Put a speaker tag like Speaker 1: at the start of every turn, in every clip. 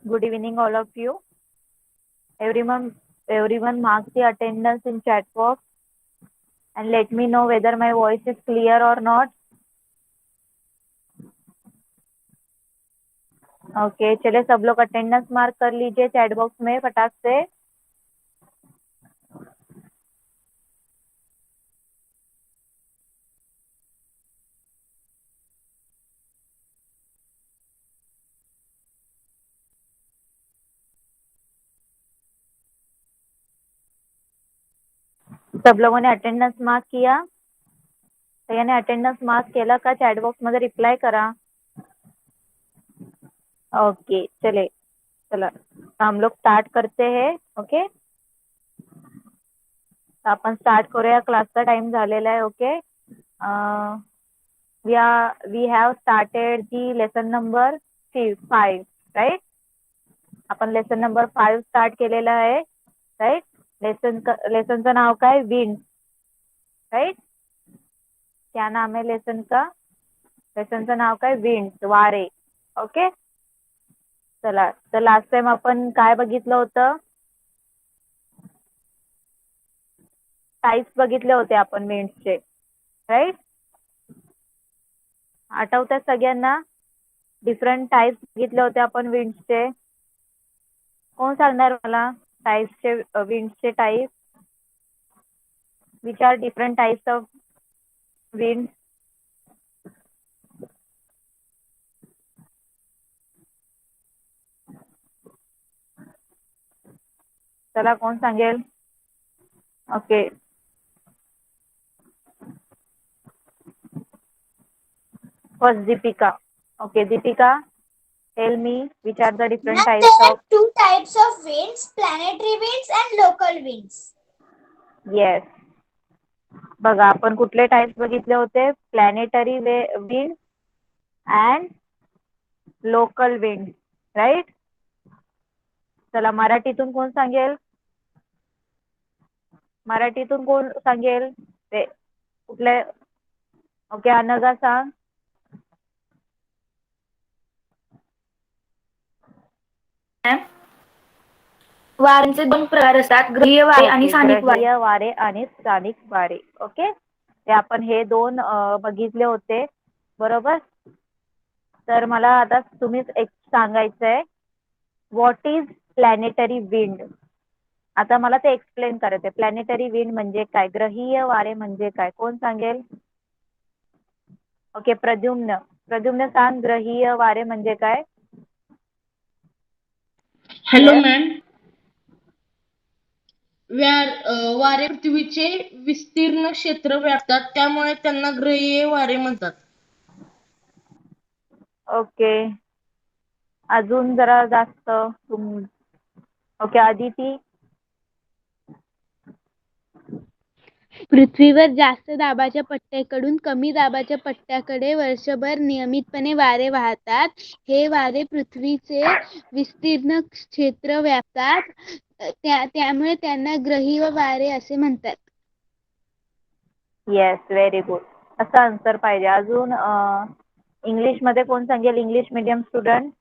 Speaker 1: Good evening, all of you. Everyone mark the attendance in chat box and let me know whether my voice is clear or not. Okay चलिए सब लोग attendance mark कर लीजिए chat box में फटाक से। सब लोगों ने attendance mark KIA? सगळ्यांनी attendance mark केला का? चॅट बॉक्स मध्ये रिप्लाय करा। ओके चले चला हम लोग स्टार्ट करते हैं। ओके आपण स्टार्ट करूया, क्लासचा टाइम झालेला आहे। Okay we have started the lesson number 5 right. आपण लेसन नंबर 5 स्टार्ट केलेला आहे राईट। लेसनचं नाव काय? Wind right. क्या नाम है लेसन का? लेसनचं नाव काय? विंड वारे। ओके चला तर लास्ट टाइम आपण काय बघितलं होतं? टाइप्स बघितले होते आपण विंड्सचे राईट। आठवतात सगळ्यांना? डिफरंट टाइप्स बघितले होते आपण विंड्सचे। कोण सांगणार मला टाइप्सचे विंड्सचे type? Which are different types of wind? चला कोण सांगेल? Okay first Deepika. Okay Deepika tell me which are the different
Speaker 2: Ma'am,
Speaker 1: types
Speaker 2: there are
Speaker 1: of
Speaker 2: two types of winds, planetary winds and local winds.
Speaker 1: yes बघा आपण कुठले types बघितले होते? Planetary wind and local wind right. चला मराठीतून कोण सांगेल? मराठीतून कोण सांगेल ते कुठले? ओके अनघा सांग।
Speaker 3: वाऱ्यांचे दोन प्रकार असतात, ग्रहीय वारे आणि स्थानिक वारे।
Speaker 1: ग्रहीय वारे आणि स्थानिक वारे। ओके ते आपण हे दोन बघितले होते बरोबर। तर मला आता तुम्हीच एक सांगायचंय व्हॉट इज प्लॅनेटरी विंड। आता मला ते एक्सप्लेन करायचंय प्लॅनेटरी विंड म्हणजे काय, ग्रहीय वारे म्हणजे काय, कोण सांगेल? ओके प्रद्युम्न सांग ग्रहीय वारे म्हणजे काय?
Speaker 4: हॅलो मॅम, वारे पृथ्वीचे विस्तीर्ण क्षेत्र व्यापतात त्यामुळे त्यांना ग्रहीय वारे म्हणतात।
Speaker 1: ओके अजून जरा जास्त ओके आदिती?
Speaker 5: पृथ्वीवर जास्त दाबाच्या पट्ट्याकडून कमी दाबाच्या पट्ट्याकडे वर्षभर नियमितपणे वारे वाहतात। हे वारे पृथ्वीचे विस्तीर्ण क्षेत्र व्यापतात, त्यामुळे त्यांना ग्रहीय वारे असे म्हणतात।
Speaker 1: येस व्हेरी गुड असं आन्सर पाहिजे। अजून इंग्लिश मध्ये कोण सांगेल? English medium student?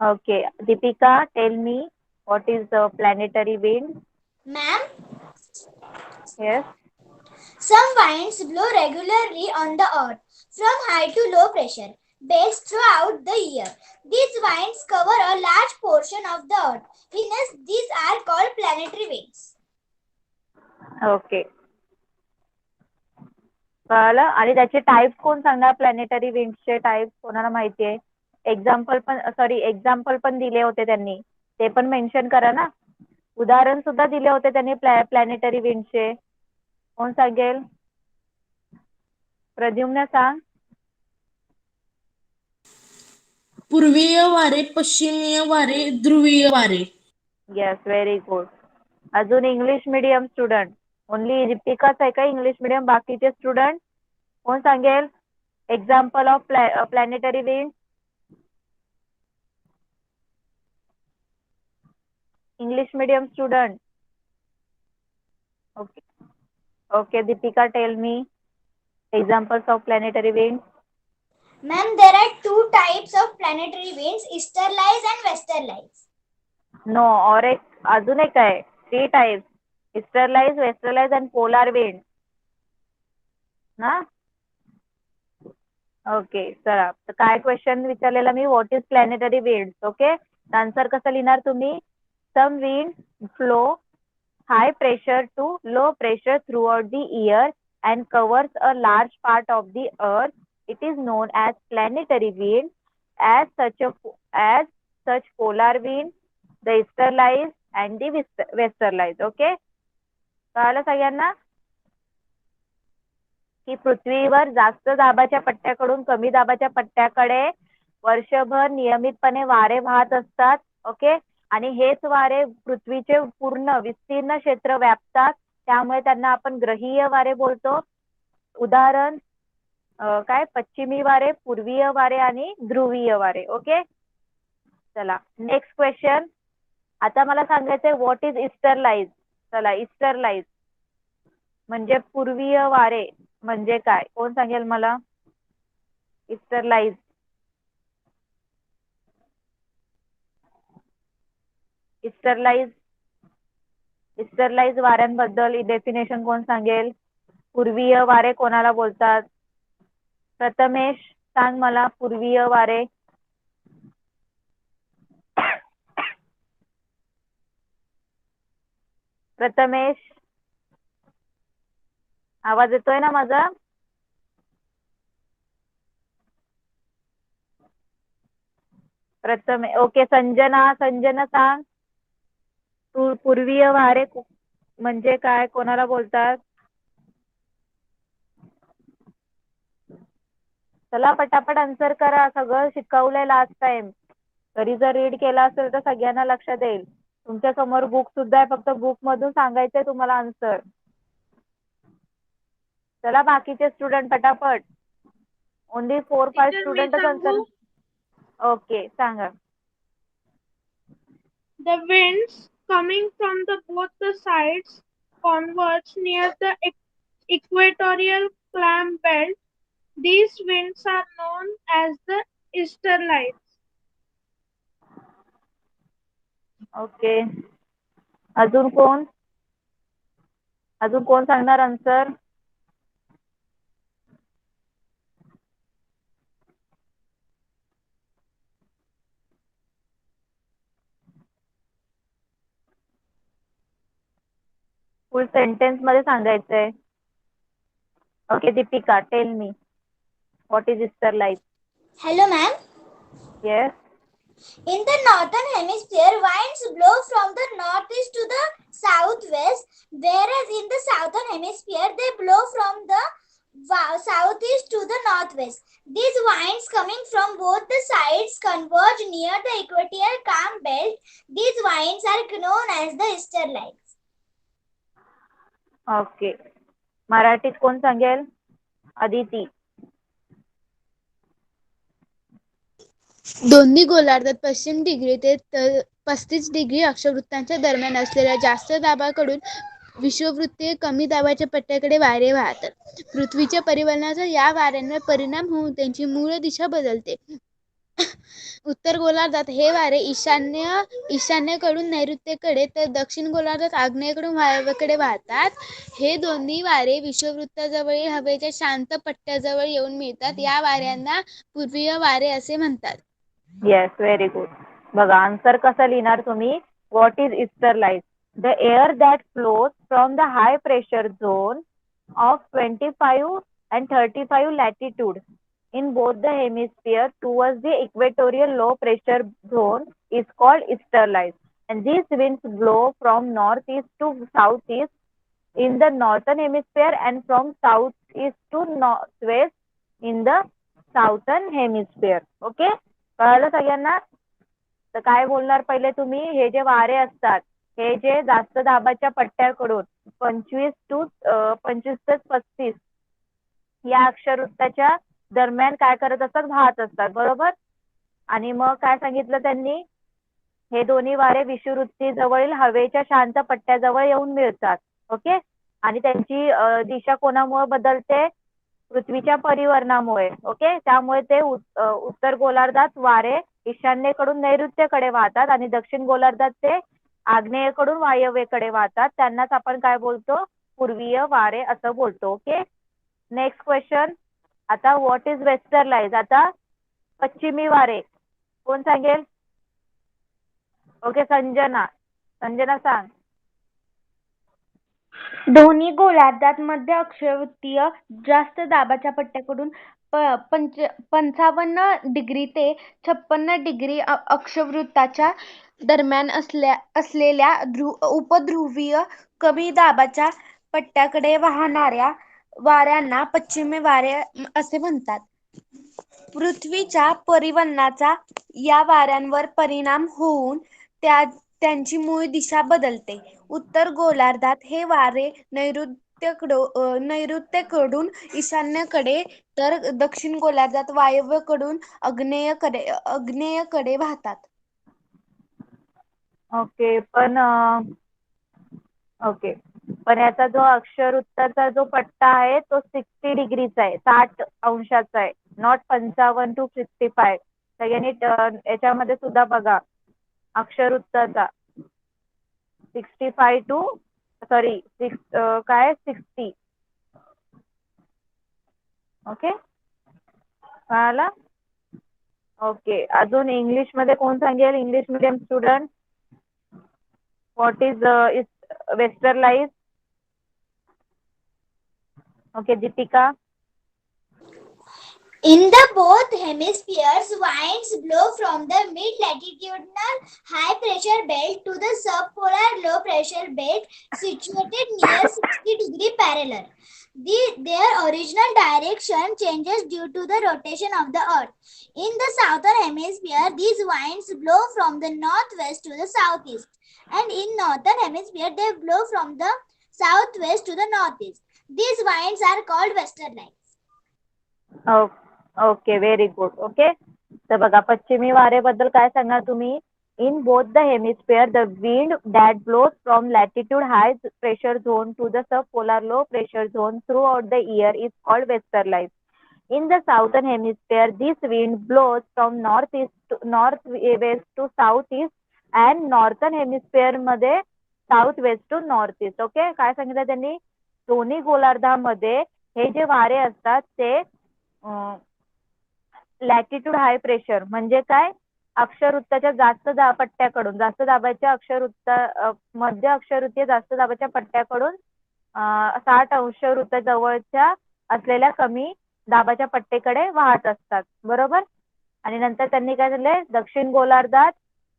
Speaker 1: Okay Deepika tell me what is the planetary wind?
Speaker 2: Ma'am,
Speaker 1: yes
Speaker 2: some winds blow regularly on the earth from high to low pressure belts throughout the year. These winds cover a large portion of the earth. Hence, these are called planetary winds.
Speaker 1: Okay कळलं। आणि त्याचे types कोण सांगणार? Planetary विंड्सचे types कोणाला माहिती आहे? Example पण दिले होते त्यांनी, ते पण मेन्शन करा ना। उदाहरण सुद्धा दिले होते त्यांनी प्लॅनेटरी विंडचे। कोण सांगेल? प्रद्युम्न सांग।
Speaker 4: पूर्वीय वारे, पश्चिमीय वारे, ध्रुवीय वारे।
Speaker 1: Yes very good. अजून इंग्लिश मीडियम स्टुडंट? ओनली दीपिकाच आहे का इंग्लिश मीडियम? बाकीचे स्टुडंट कोण सांगेल example of planetary wind? English medium student? Okay okay Deepika tell me examples of planetary winds?
Speaker 2: Ma'am, there are two types of planetary winds, easterlies and westerlies.
Speaker 1: No, और एक अजून एक आहे, 3 types, easterlies, westerlies and polar wind ना. Okay, चला. तर काय question विचारलेला मी, what is planetary winds. Okay, answer कसं लिहिणार तुम्ही, some wind flow high pressure to low pressure throughout the year and covers a large part of the earth. It is known as planetary wind. As such polar wind, the easterlies and the westerlies. Okay, कळालं सगळ्यांना की पृथ्वीवर जास्त दाबाच्या पट्ट्याकडून कमी दाबाच्या पट्ट्याकडे वर्षभर नियमितपणे वारे वाहत असतात. ओके, आणि हेच वारे पृथ्वीचे पूर्ण विस्तीर्ण क्षेत्र व्यापतात, त्यामुळे त्यांना आपण ग्रहीय वारे बोलतो. उदाहरण काय, पश्चिमी वारे, पूर्वीय वारे आणि ध्रुवीय वारे. ओके, चला नेक्स्ट क्वेश्चन. आता मला सांगायचंय व्हॉट इज ईस्टरलाइज. चला, ईस्टरलाइज म्हणजे पूर्वीय वारे म्हणजे काय, कोण सांगेल मला. ईस्टरलाइज, ईस्टरलाइज, ईस्टरलाइज वाऱ्यांबद्दल डेफिनेशन कोण सांगेल. पूर्वीय वारे कोणाला बोलतात. प्रथमेश सांग मला, पूर्वीय वारे. प्रथमेश, आवाज येतोय ना माझा. प्रथमेश. ओके, संजना, संजना सांग, पूर्वीय वारे म्हणजे काय, कोणाला बोलतात. चला पटापट आन्सर करा, सगळं शिकवलंय लास्ट टाइम. तरी जर रीड केला असेल तर सगळ्यांना लक्षात येईल. तुमच्या समोर बुक सुद्धा आहे, फक्त बुक मधून सांगायचंय तुम्हाला आन्सर. चला बाकीचे स्टुडंट पटापट. ओनली 4-5 स्टुडंटच आन्सर. ओके, सांगा.
Speaker 6: The winds coming from both the sides converge near the equatorial clam belt. These winds are known as the easterlies.
Speaker 1: Okay, अजून कोण, अजून कोण सांगणार आन्सर. फुल सेंटेन्स मध्ये सांगायचंय. Okay, Deepika, tell me what is easterlies.
Speaker 2: Hello, ma'am.
Speaker 1: Yes.
Speaker 2: In the northern hemisphere, winds blow from the northeast to the southwest, whereas in the southern hemisphere, they blow from the southeast to the northwest. These winds coming from both the sides converge near the equatorial calm belt. These winds are known as the easterlies.
Speaker 1: Okay, मराठीत कोण सांगेल. अदिती.
Speaker 5: दोन्ही गोलार्धात पश्चिम degree ते 35 degree अक्षवृत्तांच्या दरम्यान असलेल्या जास्त दाबाकडून विषुववृत्तीय कमी दाबाच्या पट्ट्याकडे वारे वाहतात. पृथ्वीच्या परिवलनाचा या वाऱ्यांवर परिणाम होऊन त्यांची मूळ दिशा बदलते. उत्तर गोलार्धात हे वारे ईशान्येकडून नैऋत्येकडे तर दक्षिण गोलार्धात आग्नेयेकडून वायव्येकडे वाहतात. हे दोन्ही वारे विषुववृत्ताजवळील हवेच्या शांत पट्ट्याजवळ येऊन मिळतात. या वाऱ्यांना पूर्वीय वारे असे म्हणतात.
Speaker 1: Yes, very good. बघा आन्सर कसं लिहिणार तुम्ही. What is easterlies. The air that flows from the high pressure zone of 25 and 35 latitude in both the hemisphere towards the equatorial low pressure zone is called easterlies, and these winds blow from northeast to southeast in the northern hemisphere and from southeast to northwest in the southern hemisphere. Okay, कळलं सगळ्यांना. तर काय बोलणार पहिले तुम्ही, हे जे वारे असतात हे जे जास्त दाबाच्या पट्ट्याकडून 25 ते 35 या अक्षरवृत्ताच्या दरम्यान काय करत असतात, वाहत असतात, बरोबर. आणि मग काय सांगितलं त्यांनी, हे दोन्ही वारे विषुववृत्ती जवळील हवेच्या शांत पट्ट्याजवळ येऊन मिळतात. ओके, आणि त्यांची दिशा कोणामुळे बदलते, पृथ्वीच्या परिवर्तनामुळे. ओके, त्यामुळे ते उत्तर गोलार्धात वारे ईशान्येकडून नैऋत्येकडे वाहतात आणि दक्षिण गोलार्धात ते आग्नेयेकडून वायव्येकडे वाहतात. त्यांनाच आपण काय बोलतो, पूर्वीय वारे असं बोलतो. Okay, next question. आता व्हॉट इज वेस्टर्लाइज, आता पश्चिमी वारे कोण सांगेल? ओके, संजना सांग.
Speaker 3: दोन्ही गोलार्धात मध्य अक्षवृत्तीय जास्त दाबाच्या पट्ट्याकडून 55 डिग्री ते 56 डिग्री अक्षवृत्ताच्या दरम्यान असलेल्या उपध्रुवीय कमी दाबाच्या पट्ट्याकडे वाहणाऱ्या वाऱ्यांना पश्चिमी वारे असे म्हणतात. पृथ्वीच्या परिवहनाचा या वाऱ्यांवर परिणाम होऊन त्यांची मूळ दिशा बदलते. उत्तर गोलार्धात हे वारे नैऋत्येकडून ईशान्येकडे तर दक्षिण गोलार्धात वायव्येकडून आग्नेयेकडे वाहतात.
Speaker 1: ओके, पण याचा जो अक्षवृत्ताचा जो पट्टा आहे तो 60 डिग्रीचा आहे, 60 अंशाचा आहे, नॉट 55 to 55. सगळ्यांनी याच्यामध्ये सुद्धा बघा अक्षवृत्ताचा 65 to 60. ओके, कळालं? ओके, अजून इंग्लिश मध्ये कोण सांगेल? English medium student, what is westerlies? Okay, Deepika.
Speaker 2: In the both hemispheres, winds blow from the mid-latitudinal high pressure belt to the subpolar low pressure belt situated near 60-degree parallel. Their original direction changes due to the rotation of the earth. In the southern hemisphere, these winds blow from the northwest to the southeast, and in northern hemisphere they blow from the southwest to the northeast. These winds are called westerlies.
Speaker 1: Okay, very good. Okay, तर बघा पश्चिमी वारेबद्दल काय सांगणार तुम्ही? In both the hemisphere the wind that blows from latitude high pressure zone to the sub polar low pressure zone throughout the year is called westerlies. In the southern hemisphere, this wind blows from northwest to southeast and northern hemisphere मध्ये southwest to northeast. Okay, काय सांगितलं त्यांनी? दोन्ही गोलार्धामध्ये हे जे वारे असतात ते लॅटिट्यूड हाय प्रेशर म्हणजे काय? अक्षवृत्ताच्या जास्त पट्ट्याकडून, जास्त दाबाच्या मध्य अक्षवृत्तीय जास्त दाबाच्या पट्ट्याकडून 60 अंश वृत्ताजवळच्या असलेल्या कमी दाबाच्या पट्टेकडे वाहत असतात. बरोबर. आणि नंतर त्यांनी काय झालंय, दक्षिण गोलार्धात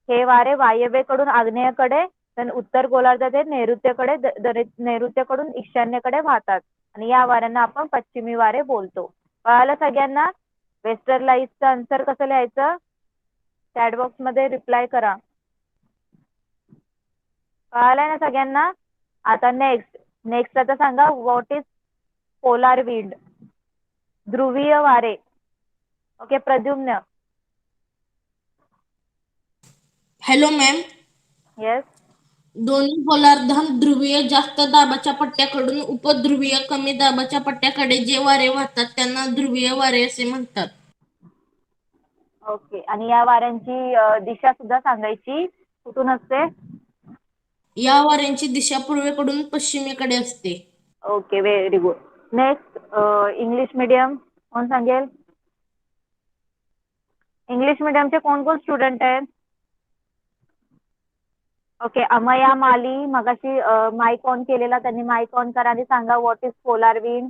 Speaker 1: हे वारे वायव्येकडून आग्नेयेकडे, तर उत्तर गोलार्धात हे नैऋत्येकडून ईशान्येकडे वाहतात आणि या वाऱ्यांना आपण पश्चिमी वारे बोलतो. कळालं सगळ्यांना? वेस्टर्लाइजचं आन्सर कसं लिहायचं? चॅट बॉक्स मध्ये रिप्लाय करा. कळालंय ना सगळ्यांना? आता नेक्स्ट आता सांगा, व्हॉट इज पोलार विंड? ध्रुवीय वारे. Okay, Pradyumna.
Speaker 4: Hello ma'am.
Speaker 1: Yes.
Speaker 4: दोन्ही गोलार्धात ध्रुवीय जास्त दाबाच्या पट्ट्याकडून उपध्रुवीय कमी दाबाच्या पट्ट्याकडे जे वारे वाहतात त्यांना ध्रुवीय वारे असे म्हणतात.
Speaker 1: ओके, आणि या वाऱ्यांची दिशा सुद्धा सांगायची. कुठून असते?
Speaker 4: या वाऱ्यांची दिशा पूर्वेकडून पश्चिमेकडे असते.
Speaker 1: Okay, very good. Next English medium कोण सांगेल? इंग्लिश मीडियमचे कोण कोण स्टुडंट आहेत? ओके, अमया माली मगाशी माईक ऑन केलेला, त्यांनी माईक ऑन करा आणि सांगा what is polar wind.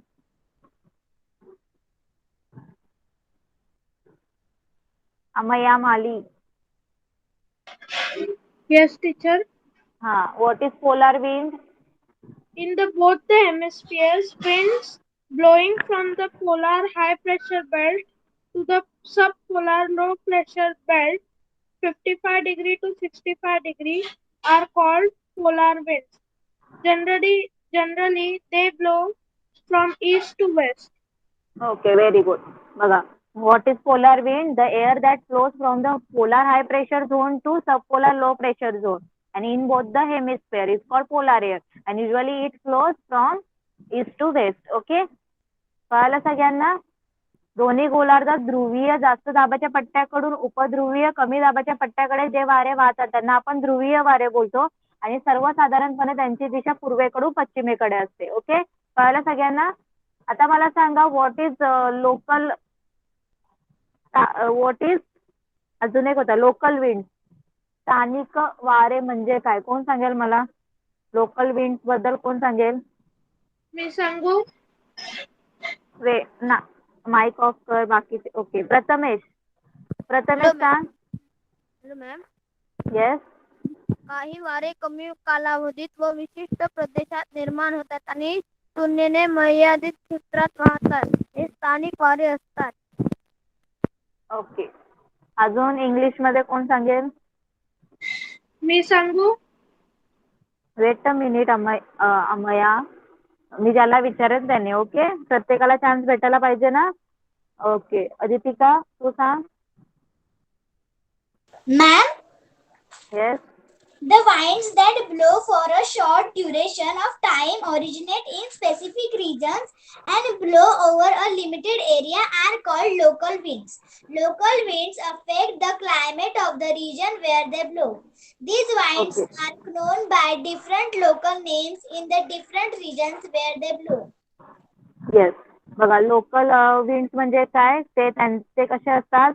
Speaker 1: Amaya Mali.
Speaker 6: Yes, teacher.
Speaker 1: हा, what is polar wind?
Speaker 6: In both the hemispheres, winds blowing from the polar high pressure belt to the subpolar low pressure belt 55 to 65 are called polar winds. Generally they blow from east to west.
Speaker 1: Okay, very good. बघा, what is polar wind? The air that flows from the polar high pressure zone to subpolar low pressure zone, and in both the hemisphere is called polar air, and usually it flows from east to west. Okay, कळालं सगळ्यांना? दोन्ही गोलार्धात ध्रुवीय जास्त दाबाच्या पट्ट्याकडून उपध्रुवीय कमी दाबाच्या पट्ट्याकडे जे वारे वाहतात त्यांना आपण ध्रुवीय वारे बोलतो आणि सर्वसाधारणपणे त्यांची दिशा पूर्वेकडून पश्चिमेकडे असते. ओके, कळालं सगळ्यांना? आता मला सांगा what is local, what is अजून एक होता लोकल विंड. स्थानिक वारे म्हणजे काय? कोण सांगेल मला? लोकल विंड बद्दल कोण सांगेल?
Speaker 6: मी सांगू?
Speaker 1: वे ना, माइक ऑफ कर बाकीचे. ओके, प्रथमेश सांग.
Speaker 7: Hello ma'am.
Speaker 1: येस.
Speaker 7: काही वारे कमी कालावधीत व विशिष्ट प्रदेशात निर्माण होतात आणि तुलनेने मर्यादित क्षेत्रात वाहतात. हे स्थानिक वारे असतात.
Speaker 1: ओके, अजून इंग्लिश मध्ये कोण सांगेल?
Speaker 6: मी सांगू?
Speaker 1: वेट अ मिनिट अमया, मी ज्याला विचारेन त्याने. ओके, प्रत्येकाला चान्स भेटायला पाहिजे ना. ओके, अदितिका तू सांग.
Speaker 2: Ma'am,
Speaker 1: yes.
Speaker 2: the winds that blow for a short duration of time originate in specific regions and blow over a limited area are called local winds. Local winds affect the climate of the region where they blow. These winds
Speaker 1: Okay.
Speaker 2: are known by different local names in the different regions where they blow.
Speaker 1: Yes, बघा local winds म्हणजे काय ते त्यांचे कसे असतात?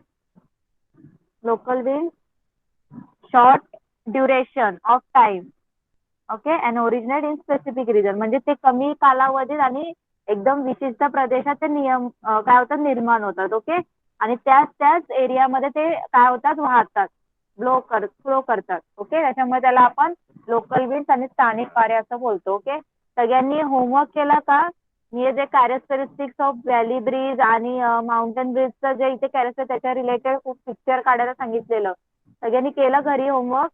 Speaker 1: Local wind short duration of time, okay, and originate in specific region म्हणजे ते कमी कालावधीत आणि एकदम विशिष्ट प्रदेशात ते नियम काय होतात निर्माण होतात. ओके, आणि त्याच एरियामध्ये ते काय होतात वाहतात, फ्लो करतात. ओके, त्याच्यामुळे त्याला आपण लोकल विंड्स आणि स्थानिक वारे असं बोलतो. ओके, सगळ्यांनी होमवर्क केला का? मी जे कॅरेक्टरिस्टिक्स ऑफ व्हॅली ब्रिज आणि माउंटेन ब्रिजचं जे इथे कॅरेक्टर त्याच्या रिलेटेड खूप पिक्चर काढायला सांगितलेलं, सगळ्यांनी केलं घरी होमवर्क?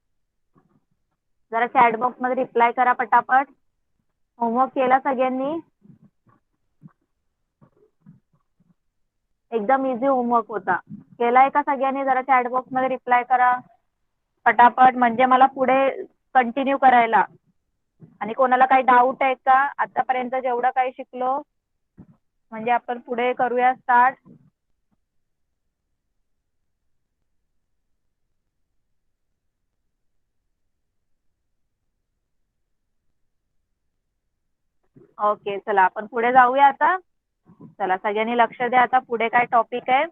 Speaker 1: जरा चॅट बॉक्स मध्ये रिप्लाय करा पटापट. होमवर्क केला सगळ्यांनी? एकदम इझी होमवर्क होता. केलाय का सगळ्यांनी? जरा चॅट बॉक्स मध्ये रिप्लाय करा पटापट, म्हणजे मला पुढे कंटिन्यू करायला. आणि कोणाला काही डाऊट आहे का आतापर्यंत जेवढं काही शिकलो, म्हणजे आपण पुढे करूया स्टार्ट. ओके, चला आपण पुढे जाऊया आता. चला सगळ्यांनी लक्ष द्या, आता पुढे काय टॉपिक आहे.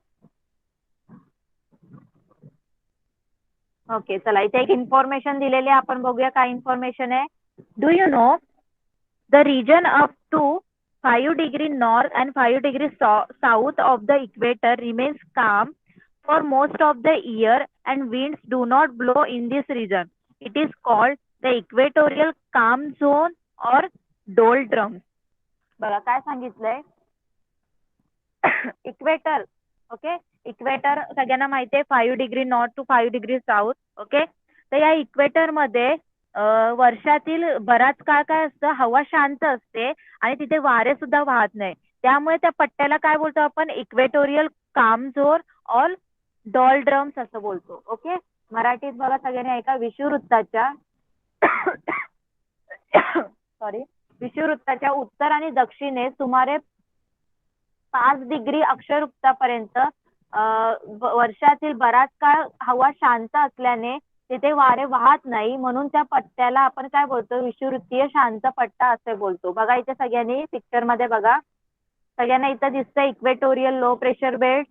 Speaker 1: ओके, चला इथे एक इन्फॉर्मेशन दिलेली आहे, आपण बघूया काय इन्फॉर्मेशन आहे. Do you know the region up to 5 degree north and 5 degree south of the equator remains calm for most of the year and winds do not blow in this region. It is called the equatorial calm zone or doldrums. बघा काय सांगितलंय. Equator, okay, equator सगळ्यांना माहिती आहे 5 degree north to 5 degree south. Okay, तर या equator मध्ये वर्षातील बराच काळ काय असतं, हवा शांत असते आणि तिथे वारे सुद्धा वाहत नाही. त्यामुळे त्या पट्ट्याला काय बोलतो आपण? इक्वेटोरियल काम झोन ऑल डॉलड्रम्स असं बोलतो. ओके, मराठीत बघा सगळ्यांनी ऐका. विषुववृत्ताच्या सॉरी, विषुववृत्ताच्या उत्तर आणि दक्षिणेस सुमारे 5 डिग्री अक्षवृत्तापर्यंत वर्षातील बराच काळ हवा शांत असल्याने तिथे वारे वाहत नाही, म्हणून त्या पट्ट्याला आपण काय बोलतो? विषुववृत्तीय शांत पट्टा असे बोलतो. बघा इथे सगळ्यांनी पिक्चर मध्ये बघा, सगळ्यांना इथं दिसतंय equatorial low pressure belt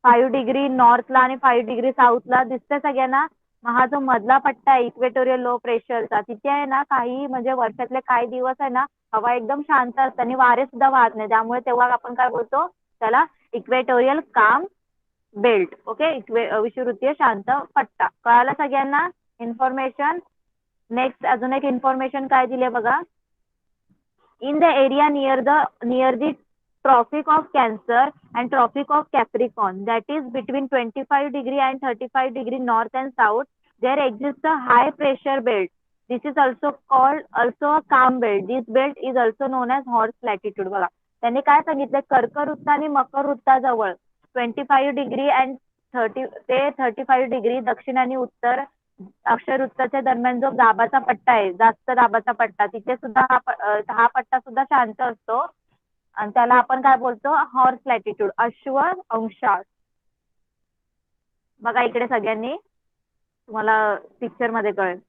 Speaker 1: 5 degree नॉर्थला आणि 5 डिग्री साऊथला दिसतंय सगळ्यांना. हा जो मधला पट्टा आहे इक्वेटोरियल लो प्रेशरचा, तिथे आहे ना काही म्हणजे वर्षातले काही दिवस आहे ना हवा एकदम शांत असते आणि वारे सुद्धा वाहत नाही, त्यामुळे तेव्हा आपण काय बोलतो? त्याला इक्वेटोरियल काम बेल्ट. ओके, विषुववृत्तीय शांत पट्टा. कळालं सगळ्यांना इन्फॉर्मेशन? नेक्स्ट अजून एक इन्फॉर्मेशन काय दिले बघा. In the area near the tropic of cancer and tropic of capricorn that is between 25 degree and 35 degree north and south there exist a high pressure belt. This is also called a calm belt. This belt is also known as horse latitude. बघा त्यांनी काय सांगितलं, कर्कवृत्त आणि मकर वृत्ताजवळ 25 degree and 35 degree दक्षिण आणि उत्तर अक्षवृत्ताच्या दरम्यान जो दाबाचा पट्टा आहे, जास्त दाबाचा पट्टा, तिथे सुद्धा हा पट्टा सुद्धा शांत असतो. आणि त्याला आपण काय बोलतो, हॉर्स लॅटिट्यूड, अश्व अंशाश. बघा इकडे सगळ्यांनी, तुम्हाला पिक्चर मध्ये कळेल.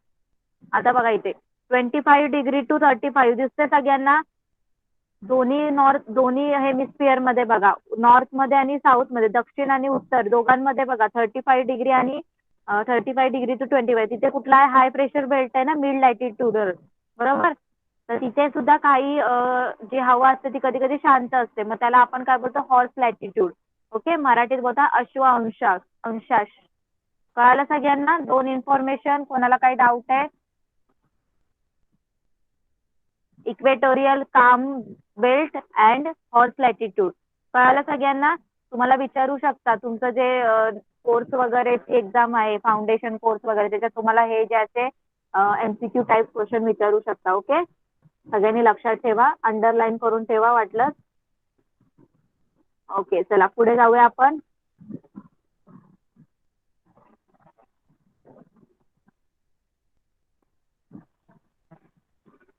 Speaker 1: आता बघा इथे 25 डिग्री टू 35 दिसते सगळ्यांना. दोन्ही हेमिस्फिअर मध्ये बघा, नॉर्थ मध्ये आणि साऊथ मध्ये, दक्षिण आणि उत्तर दोघांमध्ये बघा 35 डिग्री आणि 35 डिग्री टू 25. तिथे कुठला आहे, हाय प्रेशर बेल्ट आहे ना, मिड लॅटिट्यूडर, बरोबर. तर तिथे सुद्धा काही जी हवा असते ती कधी कधी शांत असते, मग त्याला आपण काय बोलतो, हॉर्स लॅटिट्यूड. ओके, मराठीत बोलता अश्व अंशाश. कळालं सगळ्यांना? दोन इन्फॉर्मेशन. कोणाला काही डाऊट आहे? इक्वेटोरियल काम बेल्ट अँड हॉर्स लॅटिट्यूड कळालं सगळ्यांना? तुम्हाला विचारू शकता, तुमचं जे कोर्स वगैरे एक्झाम आहे, फाउंडेशन कोर्स वगैरे, त्याच्यात तुम्हाला हे ज्याचे MCQ टाईप क्वेश्चन विचारू शकता. ओके, सगळ्यांनी लक्षात ठेवा, अंडरलाईन करून ठेवा वाटलं. ओके, चला पुढे जाऊया आपण.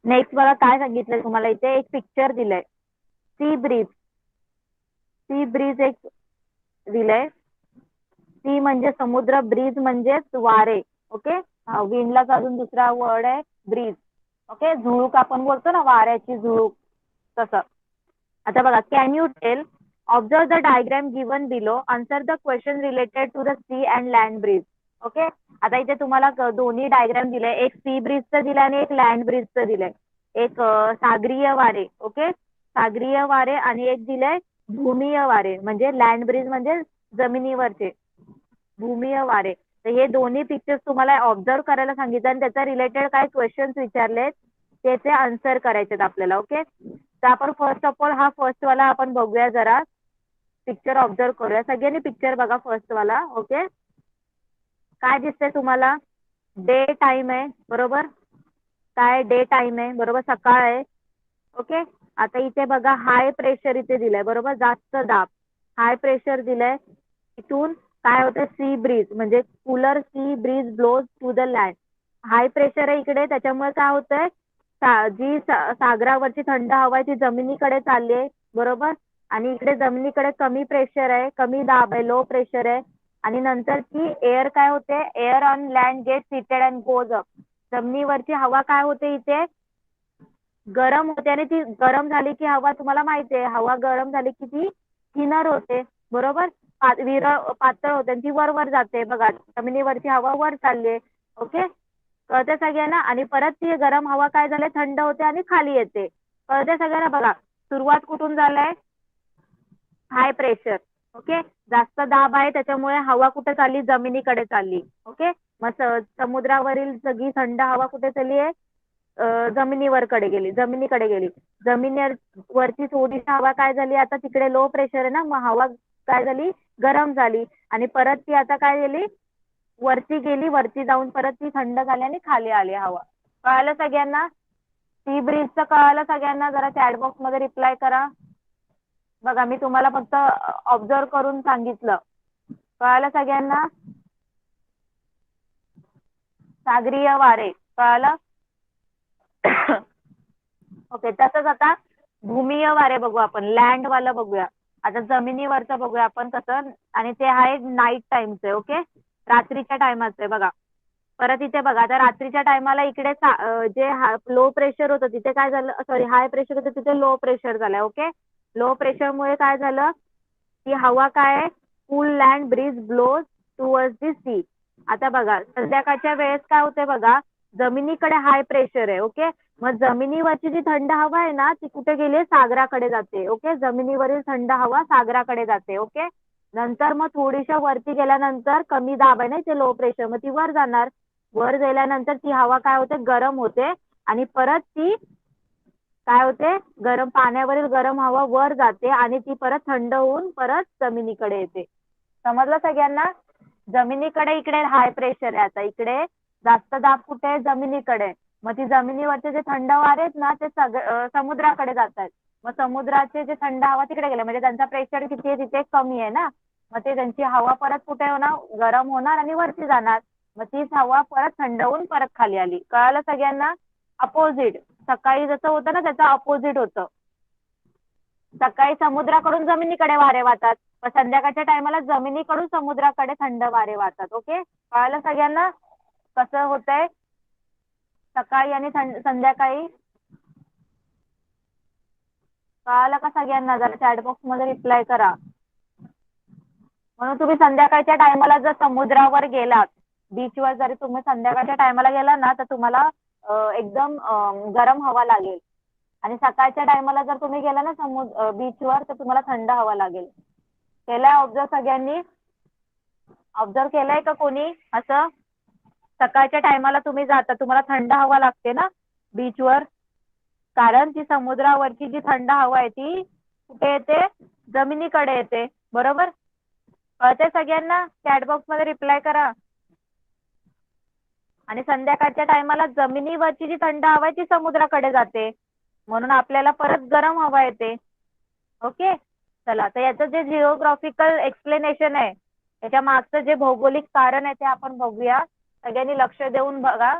Speaker 1: नेक्स्ट बघा काय सांगितलंय तुम्हाला, इथे एक पिक्चर दिलंय, सी ब्रीज एक दिलंय. सी म्हणजे समुद्र, ब्रीज म्हणजे वारे. ओके, विंडला अजून दुसरा वर्ड आहे ब्रीज. ओके, झुळूक आपण बोलतो ना, वाऱ्याची झुळूक, तसं. आता बघा, can you tell, observe the diagram given below, answer the question related to the sea and land breeze. Okay, आता इथे तुम्हाला दोन्ही डायग्राम दिले, एक सी ब्रीजचं दिलंय आणि एक लँड ब्रीजचं दिलंय. एक सागरीय वारे, ओके, सागरीय वारे, आणि एक दिलंय भूमीय वारे, म्हणजे लँड ब्रीज म्हणजे जमिनीवरचे भूमीय वारे. तर हे दोन्ही पिक्चर्स तुम्हाला ऑब्झर्व करायला सांगितलं आणि त्याचा रिलेटेड काय क्वेश्चन्स विचारलेत त्याचे आन्सर करायचे आपल्याला. ओके, तर आपण फर्स्ट ऑफ ऑल हा फर्स्ट वाला आपण बघूया, जरा पिक्चर ऑब्झर्व करूया. सगळ्यांनी पिक्चर बघा फर्स्ट वाला. ओके, काय दिसतंय तुम्हाला? डे टाइम आहे, बरोबर. काय डे टाइम आहे, बरोबर, सकाळ आहे. ओके, आता इथे बघा हाय प्रेशर इथे दिलंय, बरोबर, जास्त दाब, हाय प्रेशर दिलंय. इथून काय होतं, सी ब्रीज म्हणजे cooler sea breeze blows to the land. High pressure आहे इकडे, त्याच्यामुळे काय होतंय, जी सागरावरची थंड हवा आहे ती जमिनीकडे चालली आहे, बरोबर. आणि इकडे जमिनीकडे कमी प्रेशर आहे, कमी दाब आहे, लो प्रेशर आहे. आणि नंतर ती एअर काय होते, air on land get heated and goes up. जमिनीवरची हवा काय होते, इथे गरम होते, आणि ती गरम झाली की हवा, तुम्हाला माहिती आहे, हवा गरम झाली की ती थिनर होते, बरोबर, पातळ होते, आणि ती वर जाते. बघा, जमिनीवरची हवा वर चालली आहे. ओके, कळते सगळ्यांना? आणि परत ती गरम हवा काय झाले, थंड होते आणि खाली येते. कळते सगळ्यांना? बघा, सुरुवात कुठून झालंय, हाय प्रेशर. ओके, जास्त दाब आहे, त्याच्यामुळे हवा कुठे चालली, जमिनीकडे चालली. ओके, मग समुद्रावरील सगळी थंड हवा कुठे चालली आहे, जमिनीकडे गेली. जमिनीवरची थोडीशी हवा काय झाली, आता तिकडे लो प्रेशर आहे ना, मग हवा काय झाली, गरम झाली, आणि परत ती आता काय झाली, वरती गेली, वरती जाऊन परत ती थंड झाली आणि खाली आली हवा. कळालं सगळ्यांना? सी ब्रीजचं कळालं सगळ्यांना? जरा चॅट बॉक्स मध्ये रिप्लाय करा. बघा, मी तुम्हाला फक्त ऑब्झर्व करून सांगितलं. कळालं सगळ्यांना? सागरीय वारे कळालं? ओके, तसंच आता भूमीय वारे बघू आपण, लँड वाला बघूया. आता जमिनीवरचं बघूया आपण कसं, आणि ते आहे नाईट टाइमचं. ओके, रात्रीच्या टायमाचं आहे. बघा, परत इथे बघा, आता रात्रीच्या टायमाला इकडे जे लो प्रेशर होतं तिथे काय झालं, सॉरी, हाय प्रेशर होतं तिथे लो प्रेशर झालंय. ओके, लो प्रेशरमुळे काय झालं, ती हवा काय आहे, cool land breeze blows towards the sea. आता बघा, संध्याकाळच्या वेळेस काय होते, बघा, जमिनीकडे हाय प्रेशर आहे. ओके, मग जमिनीवरची जी थंड हवा आहे ना, ती कुठे गेली, सागराकडे जाते. ओके, जमिनीवरील थंड हवा सागराकडे जाते. ओके, नंतर मग थोडीशा वरती गेल्यानंतर कमी दाब आहे ना, ते लो प्रेशर, मग ती वर जाणार. वर गेल्यानंतर ती हवा काय होते, गरम होते, आणि परत ती काय होते, गरम पाण्यावरील गरम हवा वर जाते, आणि ती परत थंड होऊन परत जमिनीकडे येते. समजलं सगळ्यांना? जमिनीकडे इकडे हाय प्रेशर आहे, आता इकडे जास्त दाब कुठे आहे, जमिनीकडे. मग ती जमिनीवरचे जे थंड वारे आहेत ना, ते समुद्राकडे जात आहेत. मग समुद्राचे जे थंड हवा तिकडे गेले, म्हणजे त्यांचा प्रेशर किती आहे, तिथे कमी आहे ना, मग ते त्यांची हवा परत कुठे होणार, गरम होणार आणि वरती जाणार. मग तीच हवा परत थंड होऊन परत खाली आली. कळालं सगळ्यांना? अपोजिट, सकाळी जसं होतं ना, त्याचं अपोजिट होतं. सकाळी समुद्राकडून जमिनीकडे वारे वाहतात, पण संध्याकाळच्या टायमाला जमिनीकडून समुद्राकडे थंड वारे वाहतात. ओके, कळालं सगळ्यांना कसं होतंय सकाळी आणि संध्याकाळी? कळालं का सगळ्यांना? जरा चॅट बॉक्स मध्ये रिप्लाय करा. म्हणून तुम्ही संध्याकाळच्या टायमाला जर समुद्रावर गेलात, बीचवर जरी तुम्ही संध्याकाळच्या टायमाला गेला ना, तर तुम्हाला एकदम गरम हवा लागेल. आणि सकाळच्या टायमाला जर तुम्ही गेला ना बीचवर, तर तुम्हाला थंड हवा लागेल. केलंय ऑब्झर्व सगळ्यांनी? ऑब्झर्व केलंय का कोणी असं? सकाळच्या टायमाला तुम्ही जाता, तुम्हाला थंड हवा लागते ना बीचवर, कारण ती समुद्रावरची जी थंड हवा आहे ती कुठे येते? जमिनीकडे येते. बरोबर? कळते सगळ्यांना? चॅट बॉक्स मध्ये रिप्लाय करा. आणि संध्याकाळच्या टायमाला जमिनीवरची जी थंड हवा आहे ती समुद्राकडे जाते, म्हणून आपल्याला परत गरम हवा येते. ओके, चला तर याचं जे जिओग्राफिकल एक्सप्लेनेशन आहे, त्याच्या मागचं जे भौगोलिक कारण आहे ते आपण बघूया. सगळ्यांनी लक्ष देऊन बघा.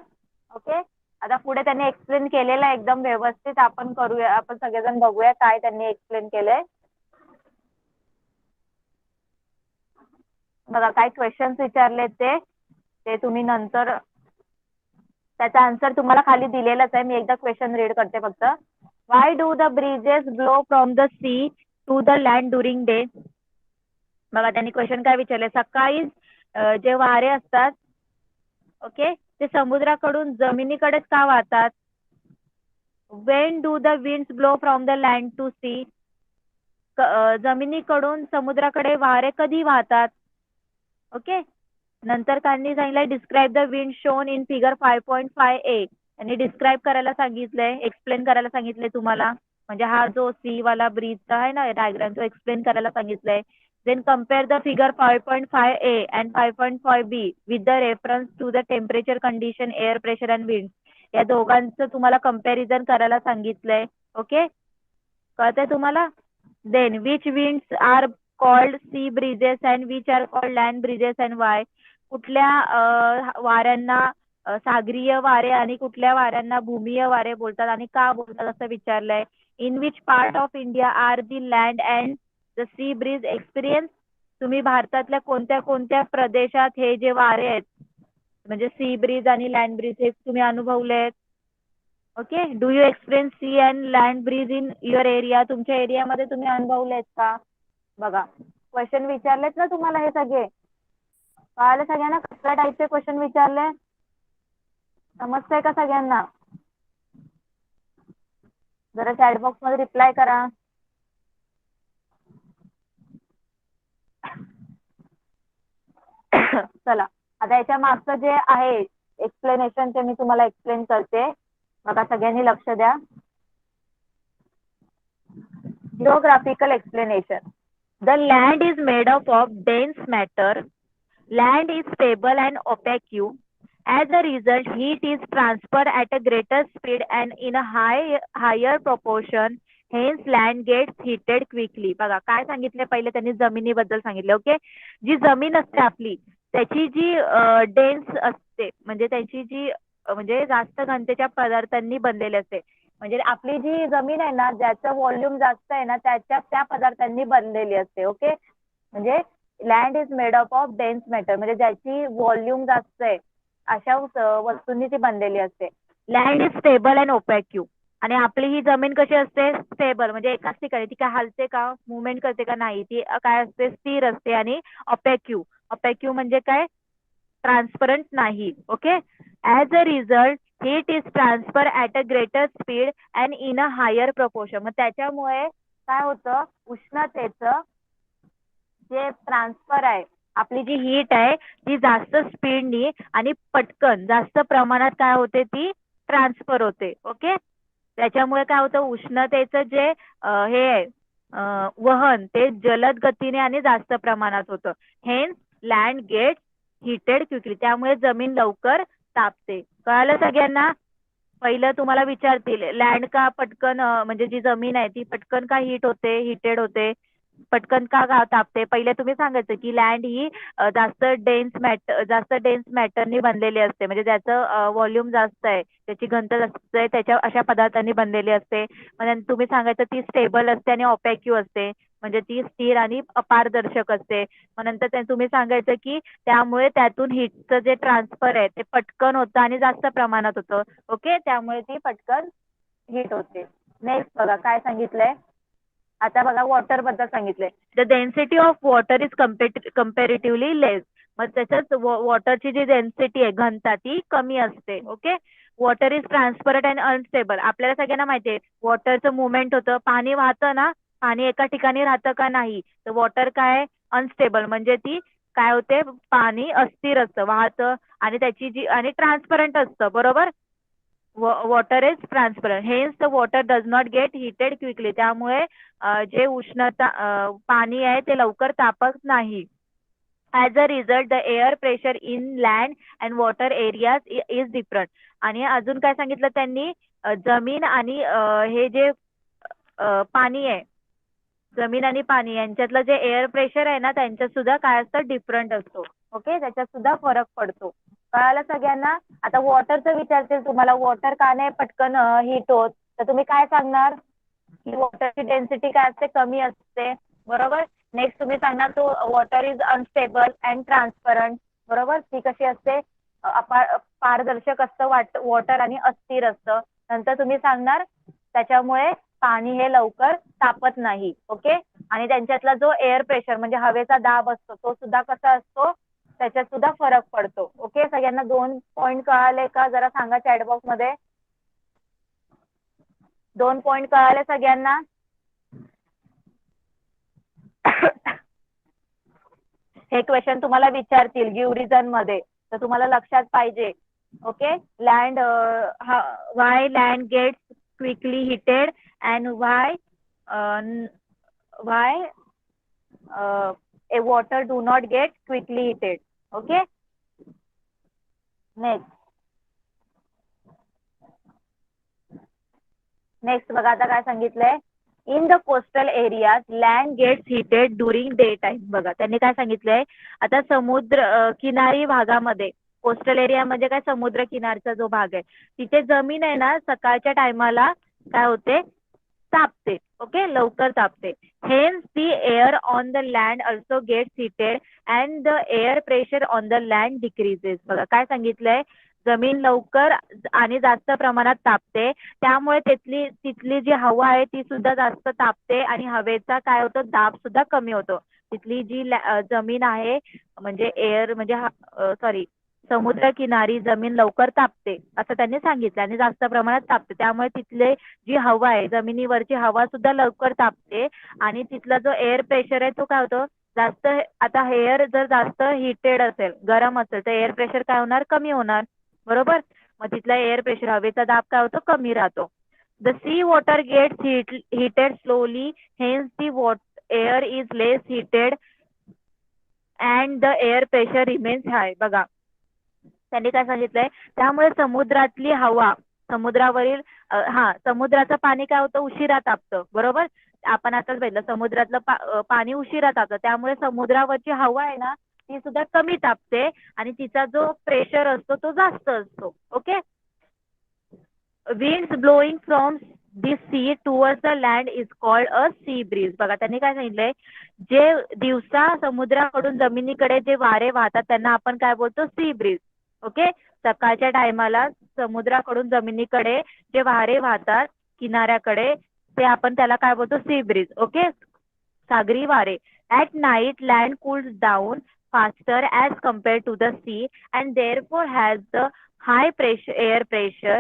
Speaker 1: ओके, आता पुढे त्यांनी एक्सप्लेन केलेलं आहे एकदम व्यवस्थित. आपण करूया, आपण सगळेजण बघूया काय त्यांनी एक्सप्लेन केलंय. बघा काय क्वेश्चन्स विचारले ते तुम्ही नंतर, त्याचा आन्सर तुम्हाला खाली दिलेलाच आहे. मी एकदा क्वेश्चन रीड करते फक्त. Why do the breezes blow from the sea to the land during day? बघा त्यांनी क्वेश्चन काय विचारले, सकाळी जे वारे असतात ओके ते समुद्राकडून जमिनीकडेच का वाहतात? When do the winds blow from the land to sea? जमिनीकडून समुद्राकडे वारे कधी वाहतात? ओके, नंतर त्यांनी सांगितलंय describe the wind shown in figure 5.5a. त्यांनी डिस्क्राईब करायला सांगितलंय, एक्सप्लेन करायला सांगितलंय तुम्हाला. म्हणजे हा जो सी वाला ब्रीजचा आहे ना डायग्राम, तो एक्सप्लेन करायला सांगितलंय. Then compare the figure 5.5a and 5.5b with the reference to the temperature condition, air pressure and wind. या दोघांचं तुम्हाला कम्पॅरिझन करायला सांगितलंय. ओके, कळतंय तुम्हाला? Then which winds are called sea breezes and which are called land breezes and why? कुठल्या वाऱ्यांना सागरीय वारे आणि कुठल्या वाऱ्यांना भूमीय वारे बोलतात आणि का बोलतात असं विचारलंय. In which part of India are the land and the sea breeze experience? तुम्ही भारतातल्या कोणत्या कोणत्या प्रदेशात हे जे वारे आहेत म्हणजे सी ब्रीज आणि लँड ब्रीज हे तुम्ही अनुभवलेत? Okay, do you experience sea and land breeze in your area? तुमच्या एरियामध्ये तुम्ही अनुभवलेत का? बघा क्वेश्चन विचारलेत ना तुम्हाला हे सगळे. कळालं सगळ्यांना कसल्या टाईपचे क्वेश्चन विचारले? समजतंय का सगळ्यांना? जरा चॅट बॉक्स मध्ये रिप्लाय करा. चला आता याच्या मागचं जे आहे एक्सप्लेनेशन ते मी तुम्हाला एक्सप्लेन करते. बघा सगळ्यांनी लक्ष द्या. Geographical explanation. The land is made up of dense matter. Land is stable and opaque. As a result, heat is transferred at a greater speed and in a higher proportion. Hence, land gets heated quickly. बघा काय सांगितले पहिले त्यांनी जमिनीबद्दल सांगितले. Okay, जी जमीन असते आपली त्याची जी डेन्स असते म्हणजे त्याची जी म्हणजे जास्त घनतेच्या पदार्थांनी बनलेली असते. म्हणजे आपली जी जमीन आहे ना ज्याचं व्हॉल्यूम जास्त आहे ना त्या पदार्थांनी बनलेली असते. ओके, म्हणजे land is made up of dense matter म्हणजे ज्याची व्हॉल्यूम जास्त आहे अशा वस्तूंनी ती बनलेली असते. Land is stable and opaque. आणि आपली ही जमीन कशी असते? स्टेबल म्हणजे एकाच ठिकाणी ती काय हलते का, मुवमेंट करते का? नाही, ती काय असते? स्थिर असते. आणि ऑपॅक्यू, ऑपॅक्यू म्हणजे काय? ट्रान्सपरंट नाही. Okay, as a result heat is transfer at a greater speed and in a higher proportion. मग त्याच्यामुळे काय होतं? उष्णतेचं जे ट्रान्सफर आहे, आपली जी हीट आहे ती जास्त स्पीडनी आणि पटकन जास्त प्रमाणात काय होते? ती ट्रान्सफर होते. ओके, त्याच्यामुळे काय होतं? उष्णतेचं जे हे आहे वहन ते जलद गतीने आणि जास्त प्रमाणात होतं. Hence land get heated quickly. त्यामुळे जमीन लवकर तापते. कळालं सगळ्यांना? पहिलं तुम्हाला विचारतील लँड का पटकन म्हणजे जी जमीन आहे ती पटकन का हिटेड होते? पटकन का तापते? पहिले तुम्ही सांगायचं की लँड ही जास्त डेन्स मॅटरनी बनलेली असते, म्हणजे त्याचं व्हॉल्यूम जास्त आहे, त्याची घनता जास्त आहे, त्याच्या अशा पदार्थांनी बनलेली असते. मग नंतर तुम्ही सांगायचं ती स्टेबल असते आणि ऑपॅक्यू असते, म्हणजे ती स्थिर आणि अपारदर्शक असते. मग नंतर तुम्ही सांगायचं की त्यामुळे त्यातून हीटचं जे ट्रान्सफर आहे ते पटकन होतं आणि जास्त प्रमाणात होतं. ओके, त्यामुळे ती पटकन हीट होते. नेक्स्ट बघा काय सांगितलंय. आता बघा वॉटर बद्दल सांगितलंय. The density of water is comparatively less. मग त्याच्यात वॉटरची जी डेन्सिटी आहे, घनता, ती कमी असते. Okay, water is transparent and unstable. आपल्याला सगळ्यांना माहिती आहे वॉटरचं मुवमेंट होतं, पाणी वाहतं ना, पाणी एका ठिकाणी राहतं का नाही. तर वॉटर काय अनस्टेबल, म्हणजे ती काय होते, पाणी अस्थिर असतं, वाहतं, आणि त्याची जी आणि ट्रान्सपरंट असतं. बरोबर, water is transparent, hence the water does not get heated quickly. त्यामुळे जे उष्णता पाणी आहे ते लवकर तापत नाही. As a result the air pressure in land and water areas is different. आणि अजून काय सांगितलं त्यांनी, जमीन आणि हे जे पाणी आहे, जमीन आणि पाणी यांच्यातलं जे एअर प्रेशर आहे ना, त्यांच्यात सुद्धा काय असतं, डिफरंट असतो. ओके, त्याच्यात सुद्धा फरक पडतो. कळालं सगळ्यांना. आता वॉटरचं विचारतील तुम्हाला, वॉटर का नाही पटकन हीट होत, तर तुम्ही काय सांगणार की वॉटरची डेन्सिटी काय असते, कमी असते. बरोबर. नेक्स्ट तुम्ही सांगणार तो water is unstable and transparent. बरोबर, ती कशी असते, पारदर्शक असतं वॉटर आणि अस्थिर असतं. नंतर तुम्ही सांगणार त्याच्यामुळे पाणी हे लवकर तापत नाही. ओके, आणि त्यांच्यातला जो एअर प्रेशर म्हणजे हवेचा दाब असतो तो सुद्धा कसा असतो, त्याच्यात सुद्धा फरक पडतो. ओके, सगळ्यांना 2 पॉईंट कळाले का जरा सांगा चॅट बॉक्स मध्ये. 2 पॉईंट कळाले सगळ्यांना. हे क्वेश्चन तुम्हाला विचारतील गिव्ह रिझन मध्ये, तर तुम्हाला लक्षात पाहिजे. Okay, land why land gets quickly heated and why a water do not get quickly heated. Okay, next बघा आता काय सांगितलंय. In the coastal areas land gets heated during day time. बघा त्यांनी काय सांगितलंय, आता समुद्र किनारी भागामध्ये, कोस्टल एरिया म्हणजे काय, समुद्र किनारचा जो भाग आहे, तिथे जमीन आहे ना, सकाळच्या टायमाला काय होते, तापते. ओके, लवकर तापते. Hence the air on the land also gets heated and the air pressure on the land decreases. बघा काय सांगितलंय, जमीन लवकर आणि जास्त प्रमाणात तापते, त्यामुळे तिथली जी हवा आहे ती सुद्धा जास्त तापते आणि हवेचा काय होतो, दाब सुद्धा कमी होतो. तिथली जी जमीन आहे, म्हणजे एअर म्हणजे समुद्र किनारी जमीन लवकर तापते असं त्यांनी सांगितलं आणि जास्त प्रमाणात तापते. त्यामुळे तिथले जी हवा आहे, जमिनीवरची हवा सुद्धा लवकर तापते आणि तिथला जो एअर प्रेशर आहे तो काय होतो, जास्त. आता एअर जर जास्त हिटेड असेल, गरम असेल, तर एअर प्रेशर काय होणार, कमी होणार. बरोबर, मग तिथला एअर प्रेशर, हवेचा दाब काय होतो, कमी राहतो. The sea water gets heated slowly, hence the air is less heated and the air pressure remains high. बघा त्यांनी काय सांगितलंय, त्यामुळे समुद्रातली हवा, समुद्रावरील समुद्राचं पाणी काय होतं, उशिरा तापतं. बरोबर, आपण आताच बघितलं समुद्रातलं पाणी उशिरा तापतं, त्यामुळे समुद्रावरची हवा आहे ना, ती सुद्धा कमी तापते आणि तिचा जो प्रेशर असतो तो जास्त असतो. Okay, winds blowing from this sea towards the land is called a sea breeze. बघा त्यांनी काय सांगितलंय, जे दिवसा समुद्राकडून जमिनीकडे जे वारे वाहतात त्यांना आपण काय बोलतो, सी ब्रीज. ओके, सकाळच्या टायमाला समुद्राकडून जमिनीकडे जे वारे वाहतात किनाऱ्याकडे, ते आपण त्याला काय बोलतो, सी ब्रीज. ओके, सागरी वारे. At night land cools down faster as compared to the sea and therefore has the high pressure air pressure,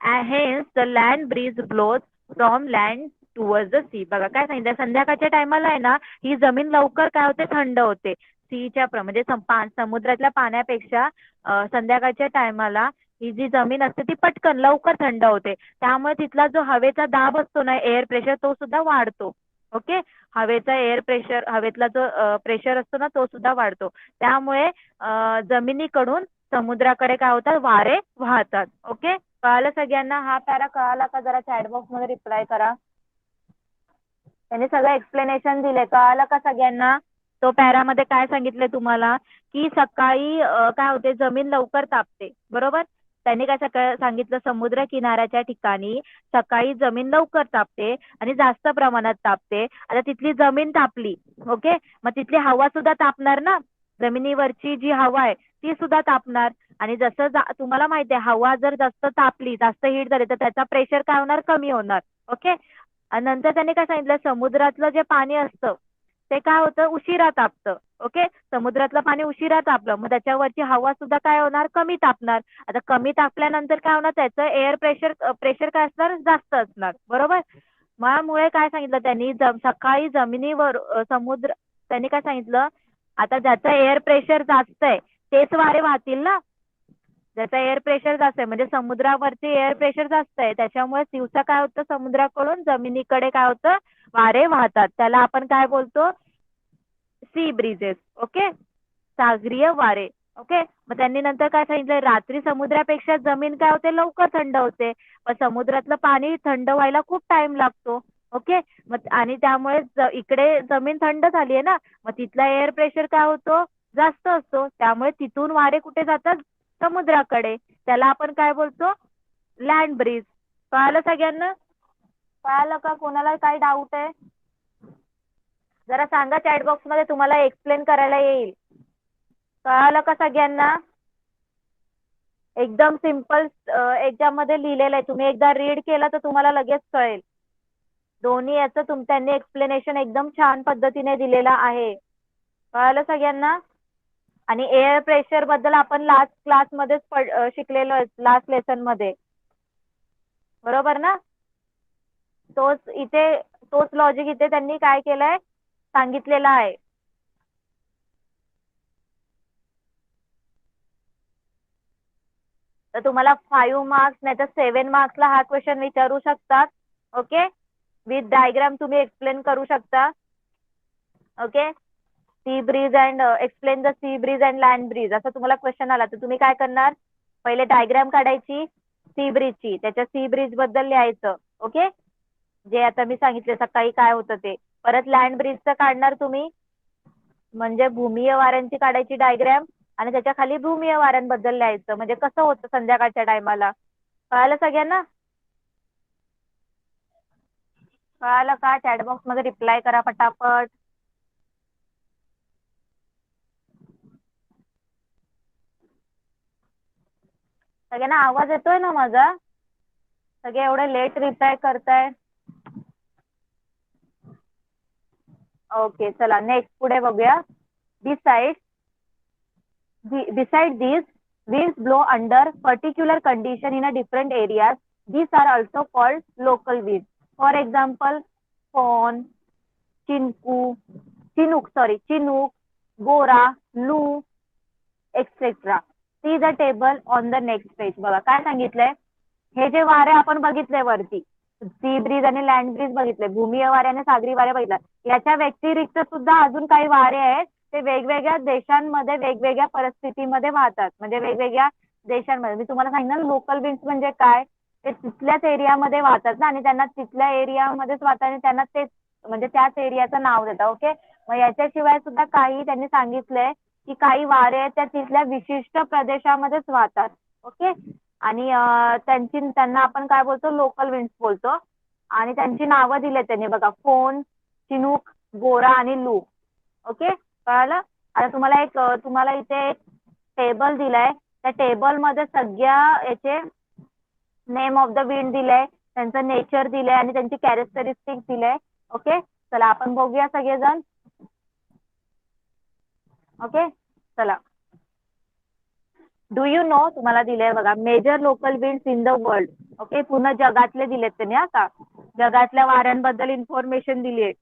Speaker 1: and hence the land breeze blows from land towards the sea. बघा काय सांगितलं, संध्याकाळच्या टायमाला आहे ना, ही जमीन लवकर काय होते, थंड होते. सीच्या म्हणजे समुद्रातल्या पाण्यापेक्षा संध्याकाळच्या टायमाला ही जी जमीन असते ती पटकन लवकर थंड होते. त्यामुळे तिथला जो हवेचा दाब असतो ना, एअर प्रेशर, तो सुद्धा वाढतो. ओके, हवेचा एअर प्रेशर, हवेतला जो प्रेशर असतो ना, तो सुद्धा वाढतो. त्यामुळे जमिनीकडून समुद्राकडे काय होतात, वारे वाहतात. ओके, कळालं सगळ्यांना. हा पॅरा कळाला का, जरा चॅट बॉक्स मध्ये रिप्लाय करा. त्यांनी सगळं एक्सप्लेनेशन दिले. कळालं का सगळ्यांना? तो पॅरामध्ये काय सांगितलंय तुम्हाला की सकाळी काय होते, जमीन लवकर तापते. बरोबर. त्यांनी काय सांगितलं, समुद्र किनाऱ्याच्या ठिकाणी सकाळी जमीन लवकर तापते आणि जास्त प्रमाणात तापते. आता तिथली जमीन तापली, ओके, मग तिथली हवा सुद्धा तापणार ना. जमिनीवरची जी हवा आहे ती सुद्धा तापणार. आणि जसं तुम्हाला माहिती आहे, हवा जर जास्त तापली, जास्त हीट झाली, तर त्याचा प्रेशर काय होणार, कमी होणार. ओके. आणि नंतर त्यांनी काय सांगितलं, समुद्रातलं जे पाणी असतं ते काय होतं, उशिरा तापतं. ओके. समुद्रातलं पाणी उशिरा तापलं, मग त्याच्यावरची हवा सुद्धा काय होणार, कमी तापणार. आता कमी तापल्यानंतर काय होणार, त्याचं एअर प्रेशर काय असणार, जास्त असणार. बरोबर. त्यामुळे काय सांगितलं त्यांनी, सकाळी जमिनीवर समुद्र, त्यांनी काय सांगितलं, आता ज्याचं एअर प्रेशर जास्त आहे तेच वारे वाहतील ना. ज्याचा एअर प्रेशर जास्त आहे म्हणजे समुद्रावरती एअर प्रेशर जास्त आहे, त्याच्यामुळे दिवसा काय होतं, समुद्राकडून जमिनीकडे काय होतं, वारे वाहतात. त्याला आपण काय बोलतो, सी ब्रिजेस. ओके. सागरीय वारे. ओके. मग त्यांनी नंतर काय सांगितलं, रात्री समुद्रापेक्षा जमीन काय होते, लवकर थंड होते. पण समुद्रातलं पाणी थंड व्हायला खूप टाइम लागतो. ओके. मग आणि त्यामुळे इकडे जमीन थंड झाली आहे ना, मग तिथला एअर प्रेशर काय होतो, जास्त असतो. त्यामुळे तिथून वारे कुठे जातात, समुद्राकडे. त्याला आपण काय बोलतो, लँड ब्रीज. कळालं सगळ्यांना? कळालं का? कोणाला काही डाऊट आहे? जरा सांगा चॅट बॉक्स मध्ये, तुम्हाला एक्सप्लेन करायला येईल. कळालं का सगळ्यांना? एकदम सिम्पल याच्यामध्ये लिहिलेलं आहे, तुम्ही एकदा रीड केलं तर तुम्हाला लगेच कळेल. दोन्ही याचं त्यांनी एक्सप्लेनेशन एकदम छान पद्धतीने दिलेलं आहे. कळालं सगळ्यांना? आणि एअर प्रेशर बद्दल आपण लास्ट क्लासमध्येच शिकलेलो आहे, लास्ट लेसन मध्ये. बरोबर ना? तोच लॉजिक इथे त्यांनी काय केलंय, सांगितलेलं आहे. तर तुम्हाला 5 मार्क्स नाही तर 7 मार्क्सला हा क्वेश्चन विचारू शकतात. ओके. विथ डायग्राम तुम्ही एक्सप्लेन करू शकता. Okay. Sea breeze and explain the sea breeze and land breeze, असं तुम्हाला क्वेश्चन आला तर तुम्ही काय करणार, पहिले डायग्राम काढायची सी ब्रिजची, त्याच्या सी ब्रिज बद्दल लिहायचं. ओके. जे आता मी सांगितले सकाळी काय होतं ते. परत लँड ब्रिजचं काढणार तुम्ही, म्हणजे भूमीय वाऱ्यांची काढायची डायग्राम आणि त्याच्या खाली भूमीय वाऱ्यांबद्दल लिहायचं, म्हणजे कसं होतं संध्याकाळच्या टायमाला. कळालं सगळ्यांना? कळालं का? चॅट बॉक्स मध्ये रिप्लाय करा पटापट. सगळ्यांना आवाज येतोय ना माझा? सगळे एवढे लेट रिप्लाय करताय. ओके. चला नेक्स्ट पुढे बघूया. Beside these, winds blow under particular condition in a different areas. These are also called local winds. For example, Fohn, Chinook, Bora, Lu, etc. See the table on the next page. बघा काय सांगितलंय, हे जे वारे आपण बघितले वरती, C breeze आणि लँड ब्रीज बघितले, भूमीय वारे आणि सागरी वारे बघितलं, याच्या व्यतिरिक्त सुद्धा अजून काही वारे आहेत, ते वेगवेगळ्या देशांमध्ये वेगवेगळ्या परिस्थितीमध्ये वाहतात. म्हणजे वेगवेगळ्या देशांमध्ये, मी तुम्हाला सांगितलं लोकल विंड्स म्हणजे काय, ते तिथल्याच एरियामध्ये वाहतात ना, आणि त्यांना तिथल्या एरियामध्येच वाहतात आणि त्यांना तेच म्हणजे त्याच एरियाचं नाव देतात. ओके. मग याच्याशिवाय सुद्धा काही त्यांनी सांगितलंय की काही वारे आहेत त्या तिथल्या विशिष्ट प्रदेशामध्येच वाहतात. ओके. आणि त्यांना आपण काय बोलतो, लोकल विंड्स बोलतो. आणि त्यांची नावं दिले त्यांनी बघा, फोन, चिनूक, गोरा आणि लू. ओके. कळालं? आता तुम्हाला इथे एक टेबल दिलाय, त्या टेबल मध्ये सगळ्या याचे नेम ऑफ द विंड दिलंय, त्यांचं नेचर दिलंय आणि त्यांची कॅरेक्टरिस्टिक दिलंय. ओके. चला आपण बघूया सगळेजण. ओके. चला. डू यू नो, तुम्हाला दिलंय बघा, major local winds in the world. Okay. पूर्ण जगातले दिलेत त्यांनी, आता जगातल्या वाऱ्यांबद्दल इन्फॉर्मेशन दिली आहे.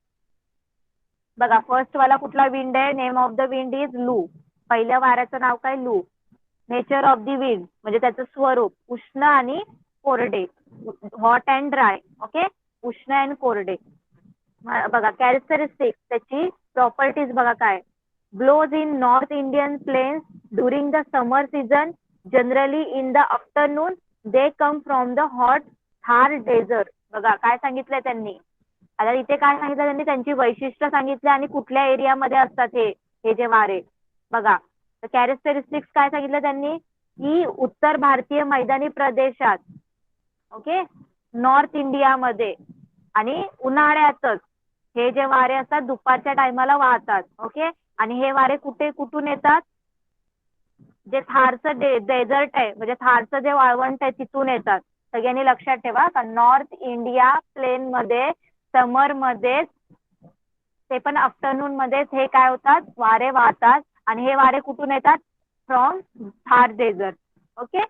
Speaker 1: बघा फर्स्ट वाला कुठला विंड आहे, name of the wind is loo. पहिल्या वाऱ्याचं नाव काय, loo. Nature of the wind म्हणजे त्याचं स्वरूप, उष्ण आणि कोरडे, हॉट अँड ड्राय. ओके. उष्ण आणि कोरडे. बघा कॅरेक्टरिस्टिक, त्याची प्रॉपर्टीज बघा काय, blows in North Indian plains during the summer season, generally in the afternoon. They come from the hot Thar desert. बघा काय सांगितलंय त्यांनी, आता इथे काय सांगितलं त्यांनी, त्यांची वैशिष्ट्य सांगितले आणि कुठल्या एरियामध्ये असतात हे जे वारे बघा. तर कॅरेक्टरिस्टिक्स काय सांगितलं त्यांनी, की उत्तर भारतीय मैदानी प्रदेशात, ओके, नॉर्थ इंडियामध्ये आणि उन्हाळ्यातच हे जे वारे असतात दुपारच्या टायमाला वाहतात. ओके, आणि हे वारे कुठून येतात, जे थारचं डेझर्ट आहे म्हणजे थारचं जे वाळवंट आहे तिथून येतात. सगळ्यांनी लक्षात ठेवा का नॉर्थ इंडिया प्लेन मध्ये समर मध्ये ते पण आफ्टरनून मध्येच हे काय होतात, वारे वाहतात. आणि हे वारे कुठून येतात, फ्रॉम थार डेझर्ट. ओके,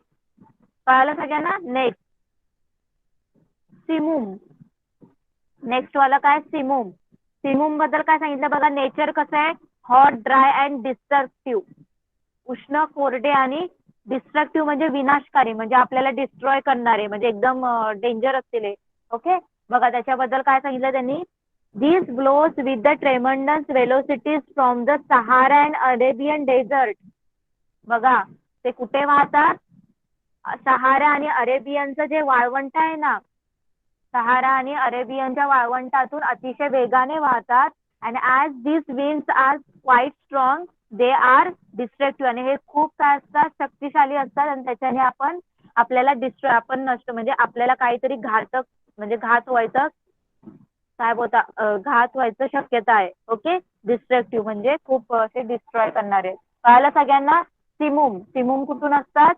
Speaker 1: कळालं सगळ्यांना. नेक्स्ट सिमूम. नेक्स्ट वाला काय, सिमूम. सिमूम बद्दल काय सांगितलं बघा, नेचर कसं आहे, हॉट, ड्राय अँड डिस्ट्रक्टिव्ह. उष्ण, कोरडे आणि डिस्ट्रक्टिव्ह म्हणजे विनाशकारी, म्हणजे आपल्याला डिस्ट्रॉय करणारे, म्हणजे एकदम डेंजर असतील. ओके, बघा त्याच्याबद्दल काय सांगितलं त्यांनी, this blows with the tremendous velocities from the Sahara and Arabian desert. बघा ते कुठे वाहतात, सहारा आणि अरेबियनचं जे वाळवंट आहे ना, सहारा आणि अरेबियनच्या वाळवंटातून अतिशय वेगाने वाहतात. And as this winds are quite strong they are destructive. आणि हे खूप काय असतात, शक्तिशाली असतात आणि त्याच्याने आपल्याला आपण नष्ट म्हणजे आपल्याला काहीतरी घातक म्हणजे घात व्हायचं काय बोलता घात व्हायचं शक्यता आहे. ओके, डिस्ट्रक्टिव्ह म्हणजे खूप असे डिस्ट्रॉय करणारे. कळालं सगळ्यांना. सिमूम. सिमूम कुठून असतात,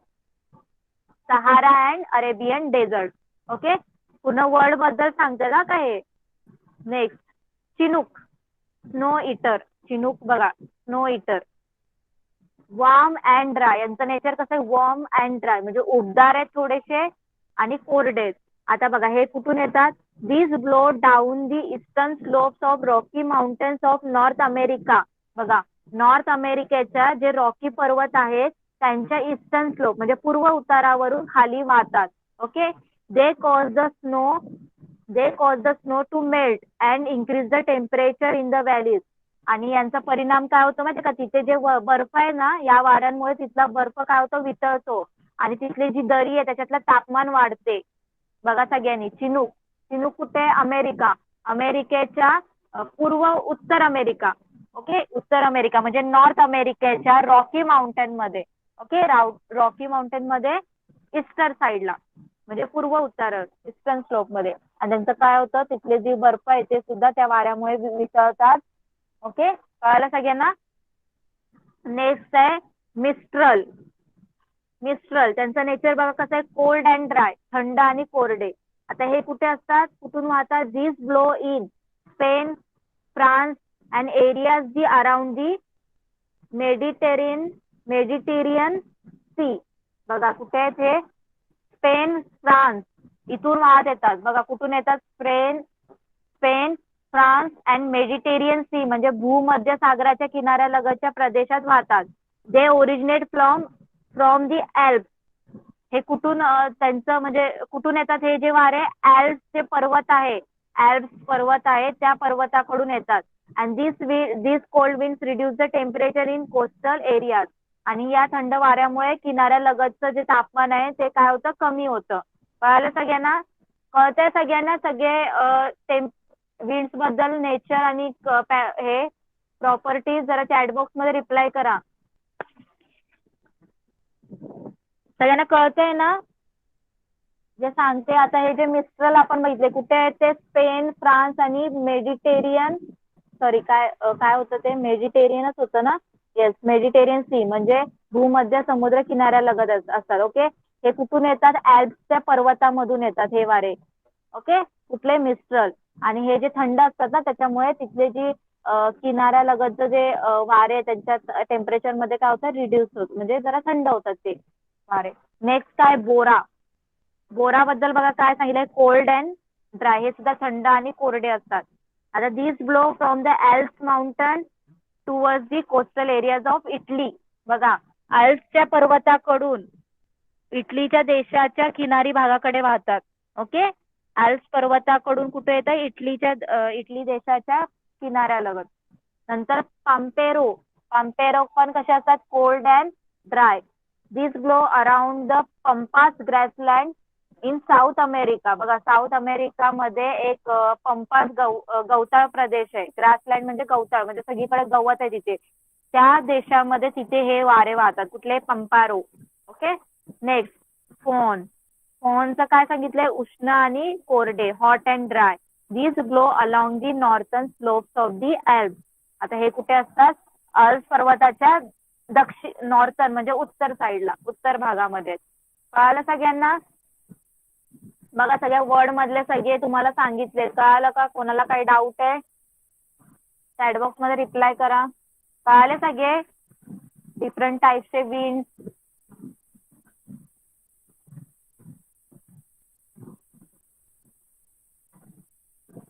Speaker 1: Sahara and Arabian desert. Okay, पूर्ण वर्ल्ड बद्दल सांगते ना काय. Next chinook, snow eater. Chinook बघा, snow eater. Warm and dry. यांचं नेचर कसं आहे, वॉर्म अँड ड्राय म्हणजे उबदार आहेत थोडेसे आणि कोरडे आहेत. आता बघा हे कुठून येतात, this blow down the eastern slopes of Rocky mountains of North America. बघा नॉर्थ अमेरिकेच्या जे रॉकी पर्वत आहेत त्यांच्या ईस्टर्न स्लोप म्हणजे पूर्व उतारावरून खाली वाहतात. Okay, they cause the snow to melt and increase the temperature in the valleys. आणि यांचा परिणाम काय होतो माहिती का, तिथे जे बर्फ आहे ना, या वाऱ्यांमुळे तिथला बर्फ काय होतो, वितळतो आणि तिथली जी दरी आहे त्याच्यातलं तापमान वाढते. बघा सगळ्यांनी, चिनूक. चिनूक कुठे, अमेरिका. अमेरिकेच्या पूर्व उत्तर अमेरिका. ओके, उत्तर अमेरिका म्हणजे नॉर्थ अमेरिकेच्या रॉकी माउंटेन मध्ये. ओके, रॉकी माउंटेन मध्ये ईस्टर्न साईडला म्हणजे पूर्व उत्तर ईस्टर्न स्लोप मध्ये. आणि त्यांचं काय होतं, तिथले जे बर्फ आहे ते सुद्धा त्या वाऱ्यामुळे वितळतात. ओके, कळालं सगळ्यांना. नेक्स्ट आहे मिस्ट्रल. मिस्ट्रल त्यांचं नेचर बघा कसं आहे, कोल्ड अँड ड्राय, थंड आणि कोरडे. आता हे कुठे असतात, कुठून वाहतात, this blow in Spain, France and areas the around the Mediterranean sea. बघा कुठे आहेत हे, स्पेन, फ्रान्स इथून वाहत येतात. बघा कुठून येतात, Spain, France and Mediterranean sea म्हणजे भूमध्य सागराच्या किनाऱ्यालगतच्या प्रदेशात वाहतात. They originate from the Alps. हे कुठून त्यांचं म्हणजे कुठून येतात हे जे वारे, चे पर्वत आहे, एल्प्स पर्वत आहे त्या पर्वताकडून येतात. And this cold winds reduce the temperature in coastal areas. आणि या थंड वाऱ्यामुळे किनाऱ्यालगतचं जे तापमान आहे ते काय होतं, कमी होतं. कळालं सगळ्यांना. कळतंय सगळ्यांना सगळे विंड्स बद्दल नेचर आणि हे प्रॉपर्टीज जरा चॅट बॉक्स मध्ये रिप्लाय करा. सगळ्यांना कळतंय ना जे सांगते. आता हे जे मिस्ट्रल आपण बघितले कुठे आहेत ते, स्पेन, फ्रान्स आणि मेडिटेरियन काय होतं ते, मेडिटेरियनच होतं ना. येस, मेडिटेरियन सी म्हणजे भूमध्य समुद्र किनाऱ्यालगत असतात. ओके, हे कुठून येतात, ॲल्प्सच्या पर्वतामधून येतात हे वारे. ओके, कुठले, मिस्ट्रल. आणि हे जे थंड असतात ना त्याच्यामुळे तिथले जी किनाऱ्यालगतचं जे वारे आहे त्यांच्या टेम्परेचर मध्ये काय होतं, रिड्यूस होत म्हणजे जरा थंड होतात ते वारे. नेक्स्ट काय, बोरा. बोरा बद्दल बघा काय सांगितलंय, कोल्ड अँड ड्राय. हे सुद्धा थंड आणि कोरडे असतात. आता this blow from the Alps mountain towards the coastal areas of Italy. बघा अल्प्सच्या पर्वताकडून इटलीच्या देशाच्या किनारी भागाकडे वाहतात. ओके, अल्प्स पर्वताकडून कुठे येतं, इटली देशाच्या किनाऱ्यालगत. नंतर पाम्पेरो. पाम्पेरो पण कसे असतात, cold and dry. This blow around the pampas grassland in south America, बघा साऊथ अमेरिकामध्ये एक पंपास गवताळ प्रदेश आहे. ग्रासलँड म्हणजे गवताळ, म्हणजे सगळीकडे गवत आहे तिथे. त्या देशामध्ये तिथे हे वारे वाहतात. कुठले? पंपारो. ओके. Next phone. फोनचं काय सांगितलंय? उष्ण आणि कोरडे, hot and dry. These blow along the northern slopes of the Alps. आता हे कुठे असतात? अल्प्स पर्वताच्या दक्षिण नॉर्थर्न म्हणजे उत्तर साईडला, उत्तर भागामध्ये. कळालं सगळ्यांना? बघा सगळ्या वर्ड मधले सगळे तुम्हाला सांगितले. कळालं का? कोणाला काही डाऊट आहे? चॅट बॉक्स मध्ये रिप्लाय करा. कळाले सगळे? डिफरंट टाइप्सचे विंड.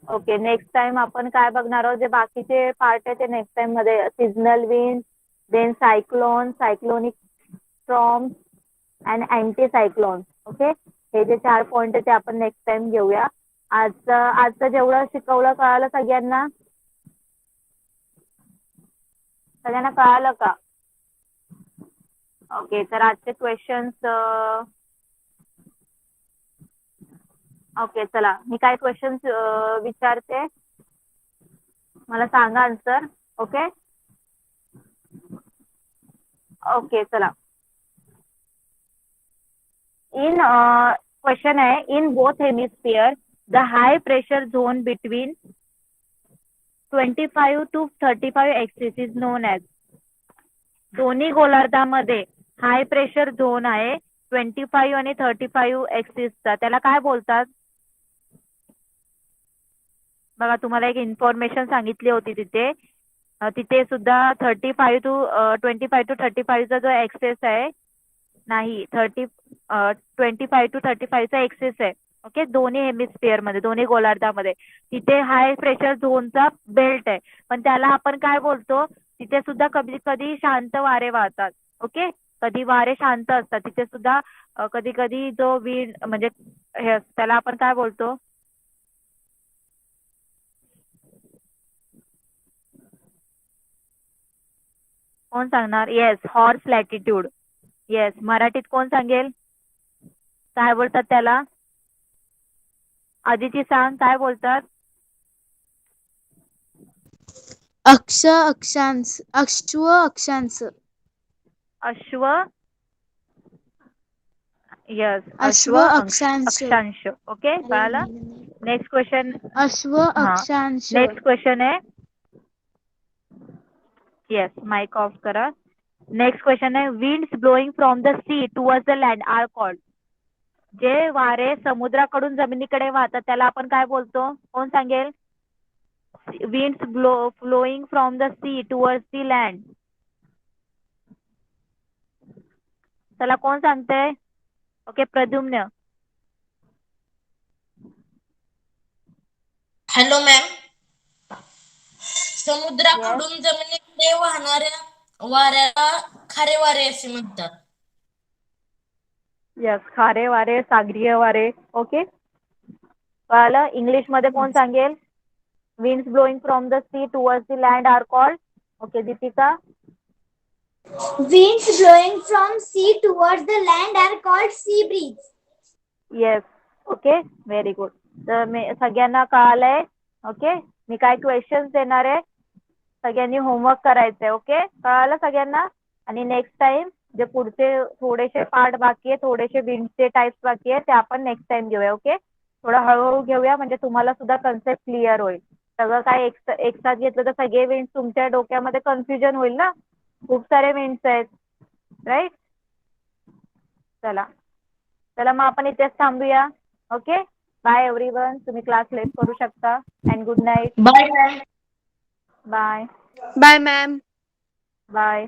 Speaker 1: ओके. नेक्स्ट टाइम आपण काय बघणार आहोत? जे बाकीचे पार्ट आहे ते नेक्स्ट टाइम मध्ये. Seasonal wind, then cyclone, cyclonic storm and anticyclone. Okay. हे जे 4 पॉइंट आहे ते आपण नेक्स्ट टाइम घेऊया. आजचं जेवढं शिकवलं कळालं सगळ्यांना? सगळ्यांना कळालं का? ओके. तर आजचे क्वेश्चन्स, ओके चला मी काय क्वेश्चन्स विचारते, मला सांगा आन्सर. ओके. ओके चला. इन क्वेश्चन आहे, in both hemisphere the high pressure zone between 25 to 35 axis is non as. दोन्ही गोलार्धामध्ये हाय प्रेशर झोन आहे 25 आणि 35 एक्सिसचा, त्याला काय बोलतात? बघा तुम्हाला एक इन्फॉर्मेशन सांगितली होती तिथे. तिथे सुद्धा 25 to 35 जो एक्सेस आहे, नाही 25 to 35 एक्सेस आहे. ओके. दोन्ही हेमिस्फिअर मध्ये, दोन्ही गोलार्धामध्ये तिथे हाय प्रेशर झोनचा बेल्ट आहे. पण त्याला आपण काय बोलतो? तिथे सुद्धा कधी कधी शांत वारे वाहतात. ओके. कधी वारे शांत असतात तिथे सुद्धा. कधी कधी जो विंड म्हणजे हे त्याला आपण काय बोलतो? कोण सांगणार? Yes, horse latitude. येस. मराठीत कोण सांगेल? काय बोलतात त्याला? आदिती सांग, काय बोलतात?
Speaker 5: अक्षांश.
Speaker 1: अश्व. येस.
Speaker 5: अश्व अक्षांश.
Speaker 1: अक्षांश. ओके. कळालं? Next question.
Speaker 5: अश्व अक्षांश.
Speaker 1: नेक्स्ट क्वेश्चन आहे. येस, माइक ऑफ करा. नेक्स्ट क्वेश्चन आहे, winds blowing from the sea towards the land are called. जे वारे समुद्राकडून जमिनीकडे वाहतात त्याला आपण काय बोलतो? कोण सांगेल? Winds flowing from the sea towards the land. त्याला कोण सांगते? ओके. प्रद्युम्न.
Speaker 4: Hello ma'am. समुद्राकडून जमिनीकडे वाहणाऱ्या वाऱ्याला खारे वारे असे म्हणतात.
Speaker 1: यस, खारे वारे, सागरीय वारे. ओके. कळालं? इंग्लिश मध्ये कोण सांगेल? Winds blowing from the sea towards the land are called. Okay. Deepika.
Speaker 2: Winds blowing from sea towards the land are called sea breeze.
Speaker 1: Yes. Okay. Very good. तर सगळ्यांना कळालंय? ओके. मी काय क्वेश्चन्स देणार आहे, सगळ्यांनी होमवर्क करायचंय. ओके. कळालं सगळ्यांना? आणि नेक्स्ट टाइम जे पुढचे थोडेसे पार्ट बाकी आहे, थोडेसे विंडचे टाइप्स बाकी आहे, ते आपण नेक्स्ट टाइम घेऊया. ओके. थोडं हळूहळू घेऊया म्हणजे तुम्हाला सुद्धा कन्सेप्ट क्लिअर होईल. सगळं काय एक साथ घेतलं तर सगळे विंड्स तुमच्या डोक्यामध्ये कन्फ्युजन होईल ना. खूप सारे विंड्स आहेत, राईट? चला चला मग आपण इथेच थांबूया. ओके. Bye everyone. तुम्ही क्लास लेट करू शकता. And good night.
Speaker 4: Bye ma'am.
Speaker 1: Bye.
Speaker 3: Bye ma'am.
Speaker 1: Bye.